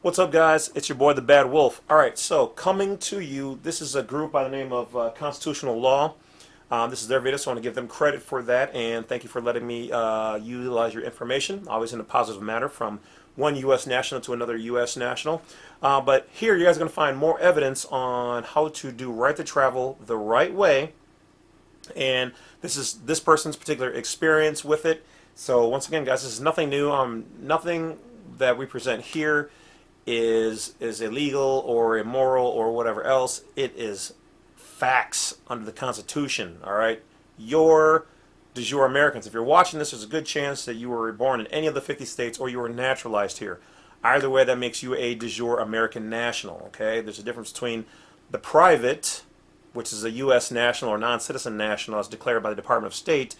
What's up, guys? It's your boy, the Badwolf. All right, so coming to you, this is a group by the name of Constitutional Law. This is their video, so I want to give them credit for that, and thank you for letting me utilize your information, always in a positive manner, from one U.S. national to another U.S. national. But here, you guys are going to find more evidence on how to do right to travel the right way, and this is this person's particular experience with it. So once again, guys, this is nothing new. Nothing that we present here is illegal or immoral or whatever else. It is facts under the Constitution. All right, you're de jure Americans. If you're watching this, there's a good chance that you were born in any of the 50 states or you were naturalized here. Either way, that makes you a de jure American national. Okay, there's a difference between the private, which is a U.S. national or non-citizen national as declared by the Department of State,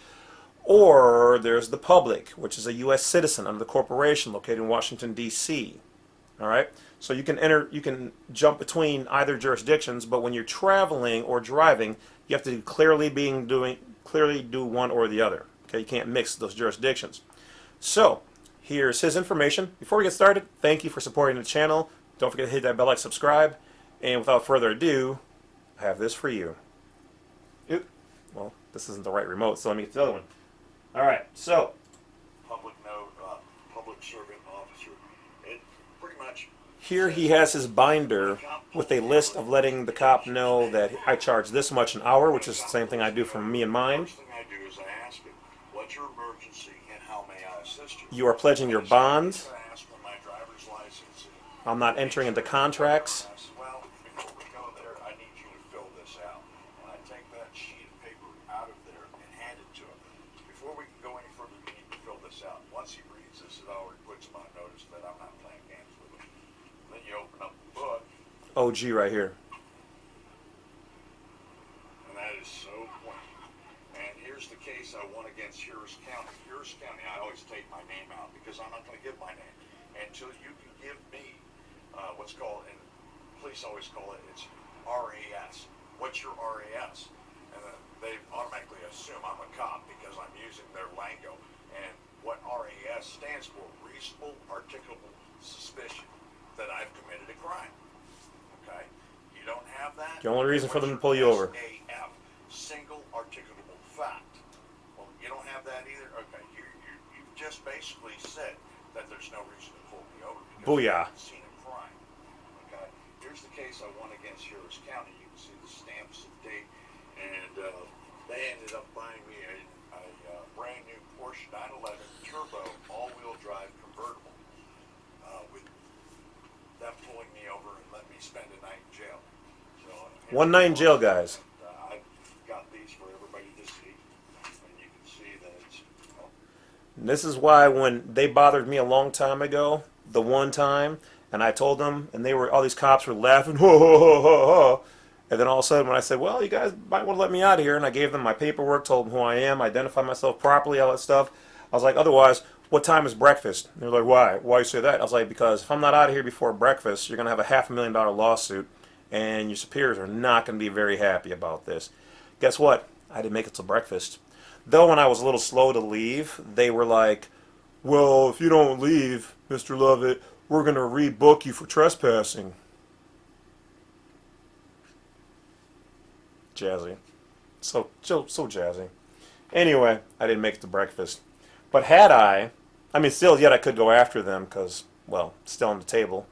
or there's the public, which is a U.S. citizen under the corporation located in Washington, D.C. All right, so you can jump between either jurisdictions, but when you're traveling or driving, you have to clearly do one or the other. Okay, you can't mix those jurisdictions. So here's his information. Before we get started, thank you for supporting the channel. Don't forget to hit that bell, like, subscribe, and without further ado, I have this for you. Oop. Well, this isn't the right remote, so let me get the other one. All right, so Public note, public servant officer. It pretty much. Here he has his binder with a list of letting the cop know that I charge this much an hour, which is the same thing I do for me and mine. First thing I do is I ask him, what's your emergency and how may I assist you? You are pledging your bond. I ask for my driver's license. I'm not entering into contracts. I said, well, before we go there, I need you to fill this out. And I take that sheet of paper out of there and hand it to him. Before we can go any further, you need to fill this out. Once he reads this, it already puts him on notice that I'm not playing games with him. Then you open up the book. OG right here. And that is so pointy. And here's the case I won against Harris County. Harris County, I always take my name out because I'm not going to give my name until you can give me what's called, and police always call it, it's RAS. What's your RAS? And they automatically assume I'm a cop because I'm using their lingo. And what RAS stands for, reasonable articulable suspicion that I've committed a crime. Okay? You don't have that? The only reason for them to pull you over. SAF, single articulable fact. Well, you don't have that either? Okay, you've just basically said that there's no reason to pull me over because Booyah. you haven't seen a crime. Okay? Here's the case I won against Harris County. You can see the stamps and date. And they ended up buying me a brand new Porsche 911 Turbo all-wheel drive convertible with them pulling me over and letting me spend a night in jail. So, One night in jail, guys. I've got these for everybody to see, and you can see that it's. This is why when they bothered me a long time ago, the one time, and I told them, and all these cops were laughing, ho, ho, ho, ho, ho. And then all of a sudden when I said, well, you guys might want to let me out of here, and I gave them my paperwork, told them who I am, identified myself properly, all that stuff. I was like, otherwise, what time is breakfast? And they were like, why? Why you say that? I was like, because if I'm not out of here before breakfast, you're going to have a $500,000 lawsuit, and your superiors are not going to be very happy about this. Guess what? I didn't make it till breakfast. Though when I was a little slow to leave, they were like, well, if you don't leave, Mr. Lovett, we're going to rebook you for trespassing. Jazzy. So jazzy. Anyway, I didn't make it to breakfast. But had I mean, still, yet I could go after them because, well, still on the table.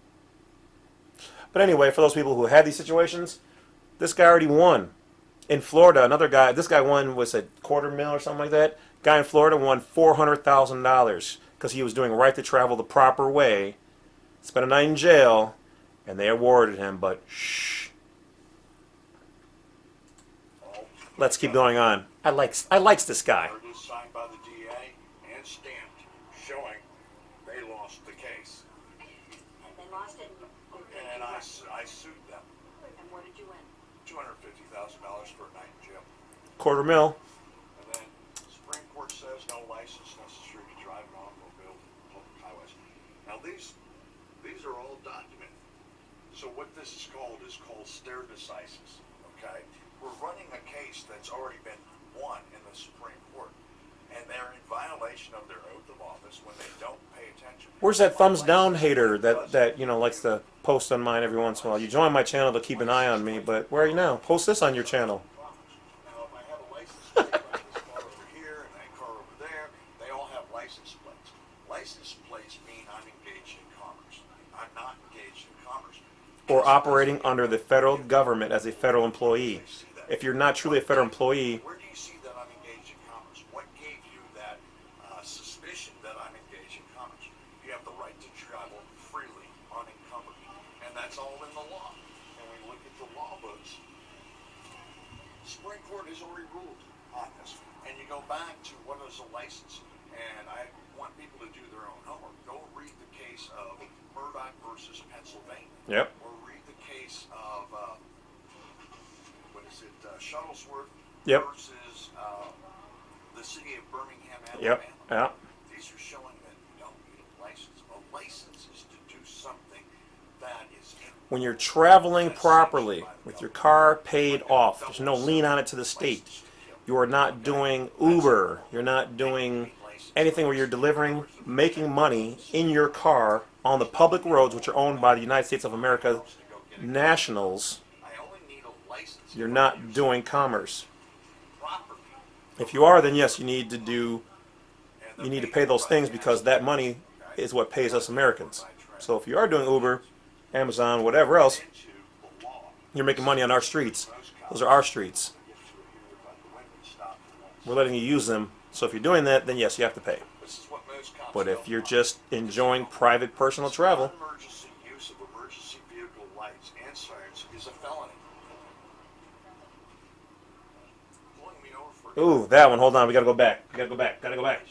But anyway, for those people who had these situations, this guy already won. In Florida, another guy, this guy won, was a $250,000 or something like that. Guy in Florida won $400,000 because he was doing right to travel the proper way, spent a night in jail, and they awarded him, but shh. Let's keep going on. I likes this guy. It is signed by the DA and stamped, showing they lost the case. And they lost it. And I sued them. And what did you win? $250,000 for a night in jail. $250,000. And then the Supreme Court says no license necessary to drive an automobile on public highways. Now these are all documented. So what this is called stare decisis. Okay? We're running a case that's already been won in the Supreme Court. and they're in violation of their oath of office when they don't pay attention. Where's that thumbs down hater that you know likes to post on mine every once in a while? You join my channel to keep an eye on me, but where are you now? Post this on your channel. Now, if I have a license plate like this car over here and that car over there, they all have license plates. License plates mean I'm engaged in commerce. I'm not engaged in commerce. Or operating under the federal government as a federal employee. If you're not truly a federal employee, Where do you see that I'm engaged in commerce? What gave you that suspicion that I'm engaged in commerce? You have the right to travel freely, unencumbered, and that's all in the law. And when you look at the law books, Supreme Court has already ruled on this. And you go back to what is a license, and I want people to do their own homework. Go read the case of Murdoch versus Pennsylvania. Yep. Or read the case of Shuttlesworth Yep. versus the city of Birmingham, Yep. Alabama. Yeah. These are showing that you don't need a license. A license is to do something that is When you're traveling properly with your car paid off, there's no lien on it to the state. You are not doing Uber. You're not doing anything where you're delivering, making money in your car on the public roads, which are owned by the United States of America nationals. I only need a license. You're not doing commerce. Property. If you are, then yes, you need to pay those things because that money is what pays us Americans. So if you are doing Uber, Amazon, whatever else, Into the law. you're making money on our streets. Those are our streets. We're letting you use them. So if you're doing that, then yes, you have to pay. This is what most cops But if don't you're like. just enjoying private personal travel, Non-emergency use of emergency vehicle lights and sirens is a felony. Pulling me over for ooh, that one, hold on, we gotta go back. We gotta go back, gotta go back. And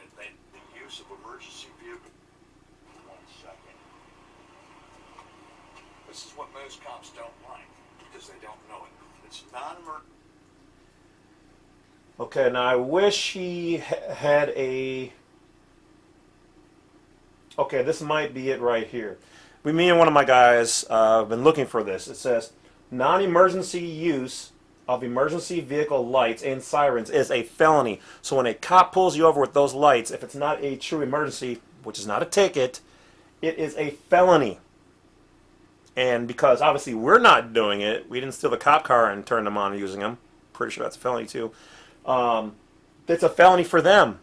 if the use of emergency vehicle. 1 second. This is what most cops don't like because they don't know it. It's non-emergency. Okay, now I wish he had a... Okay, this might be it right here. Me and one of my guys have been looking for this. It says, non-emergency use of emergency vehicle lights and sirens is a felony. So when a cop pulls you over with those lights, if it's not a true emergency, which is not a ticket, it is a felony. And because obviously we're not doing it, we didn't steal the cop car and turn them on and using them. Pretty sure that's a felony too. It's a felony for them.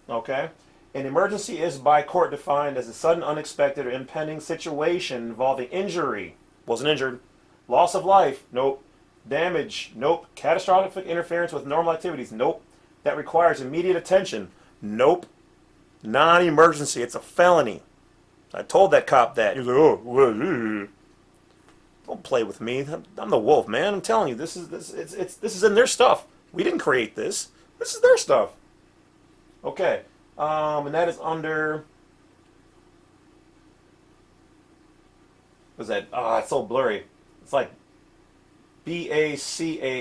Okay? An emergency is by court defined as a sudden, unexpected, or impending situation involving injury. Wasn't injured. Loss of life. Nope. Damage. Nope. Catastrophic interference with normal activities. Nope. That requires immediate attention. Nope. Non-emergency. It's a felony. I told that cop that. He was like, oh, well, don't play with me. I'm the wolf, man. I'm telling you, this is in their stuff. We didn't create this. This is their stuff. Okay. And that is under... What's that? Ah, it's so blurry. It's like Bachanan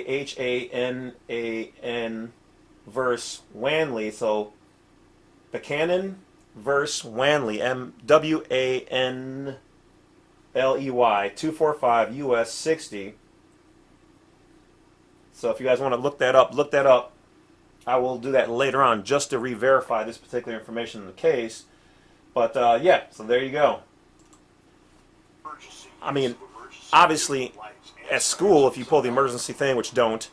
verse Wanley. So Buchanan verse Wanley. MWANLEY 245 US 60. So if you guys want to look that up, look that up. I will do that later on just to re-verify this particular information in the case. But yeah, so there you go. I mean, obviously, at school, if you pull the emergency thing, which don't,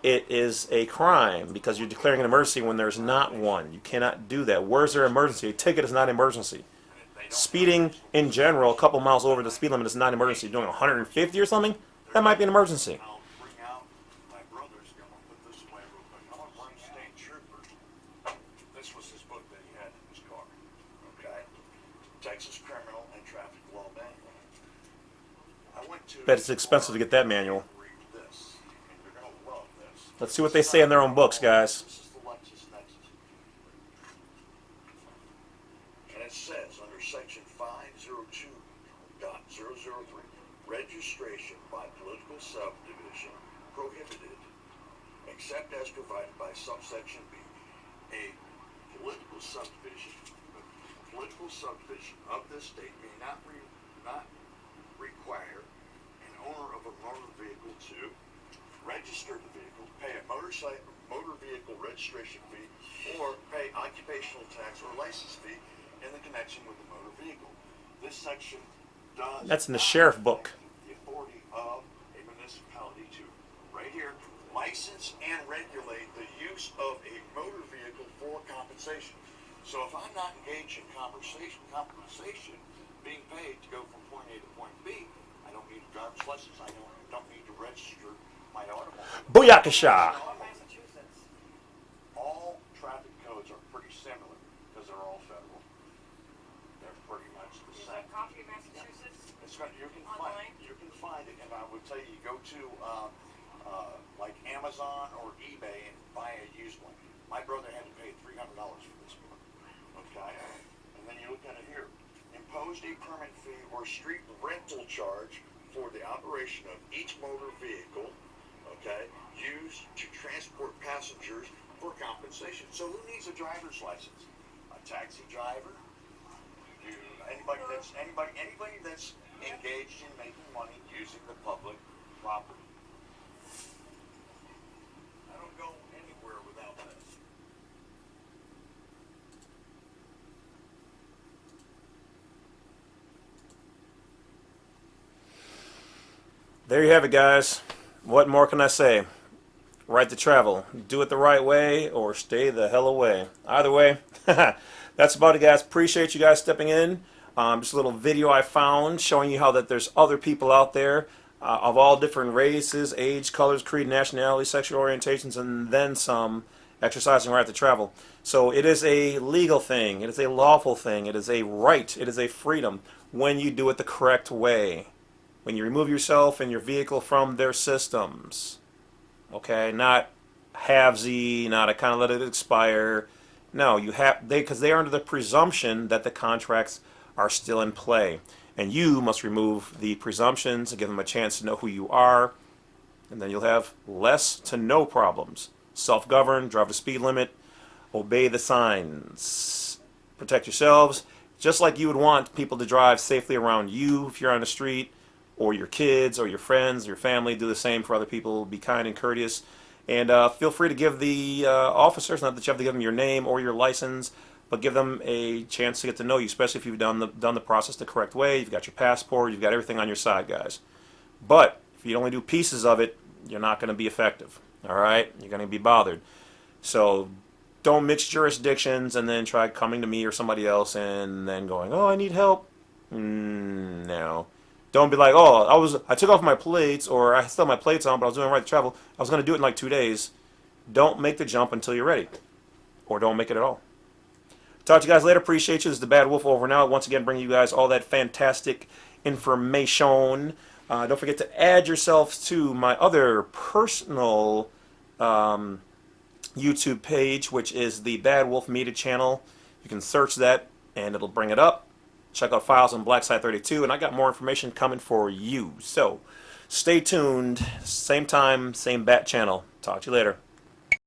it is a crime because you're declaring an emergency when there's not one. You cannot do that. Where's there emergency? A ticket is not an emergency. Speeding in general, a couple miles over the speed limit is not an emergency. Doing 150 or something, that might be an emergency. I'll bring out my brother's. I'm gonna put this away real quick. I'm gonna bring State Trooper. This was his book that he had in his car. Okay, Texas Criminal and Traffic Law Manual. I went to. Bet it's expensive to get that manual. Read this, and you're gonna love this. Let's see what they say in their own books, guys. This is the LexisNexis. And it says under section 502.003, registration by political subdivision prohibited, except as provided by subsection B. A political subdivision of this state may not require an owner of a motor vehicle to register the vehicle, pay a motorcycle motor vehicle registration fee or pay occupational tax or license fee in the connection with the motor vehicle. This section does That's in the not sheriff book. the authority of a municipality to, right here, license and regulate the use of a motor vehicle for compensation. So if I'm not engaged in compensation being paid to go from point A to point B, I don't need a driver's license. I don't need to register my automobile. Booyakasha! Massachusetts. All traffic codes are pretty similar because they're all federal. They're pretty much the Is same. that copy of Massachusetts? It's Online? you can find it, and I would tell you, go to like Amazon or eBay and buy a used one. My brother had to pay $300 for this book. Okay, and then you look at it here. Imposed a permit fee or street rental charge for the operation of each motor vehicle, okay, used to transport passengers for compensation. So who needs a driver's license? A taxi driver? Anybody that's engaged in making money using the public property. I don't go anywhere without this. There you have it, guys. What more can I say? Right to travel. Do it the right way or stay the hell away. Either way, that's about it, guys. Appreciate you guys stepping in. Just a little video I found showing you how that there's other people out there of all different races, age, colors, creed, nationality, sexual orientations, and then some exercising right to travel. So it is a legal thing. It is a lawful thing. It is a right. It is a freedom when you do it the correct way. When you remove yourself and your vehicle from their systems. Okay, not halvesy, not I kind of let it expire. No, you have because they are under the presumption that the contracts are still in play, and you must remove the presumptions and give them a chance to know who you are, and then you'll have less to no problems. Self-govern, drive the speed limit, obey the signs, protect yourselves, just like you would want people to drive safely around you if you're on the street. Or your kids, or your friends, your family, do the same for other people. Be kind and courteous. And feel free to give the officers, not that you have to give them your name or your license, but give them a chance to get to know you, especially if you've done the process the correct way. You've got your passport, you've got everything on your side, guys. But if you only do pieces of it, you're not going to be effective. All right? You're going to be bothered. So don't mix jurisdictions and then try coming to me or somebody else and then going, oh, I need help. No. Don't be like, oh, I took off my plates, or I still have my plates on, but I was doing right to travel. I was going to do it in like 2 days. Don't make the jump until you're ready. Or don't make it at all. Talk to you guys later. Appreciate you. This is the Badwolf over now. Once again, bringing you guys all that fantastic information. Don't forget to add yourselves to my other personal YouTube page, which is the Badwolf Media channel. You can search that, and it'll bring it up. Check out Files on Black Side 32, and I got more information coming for you. So, stay tuned. Same time, same bat channel. Talk to you later.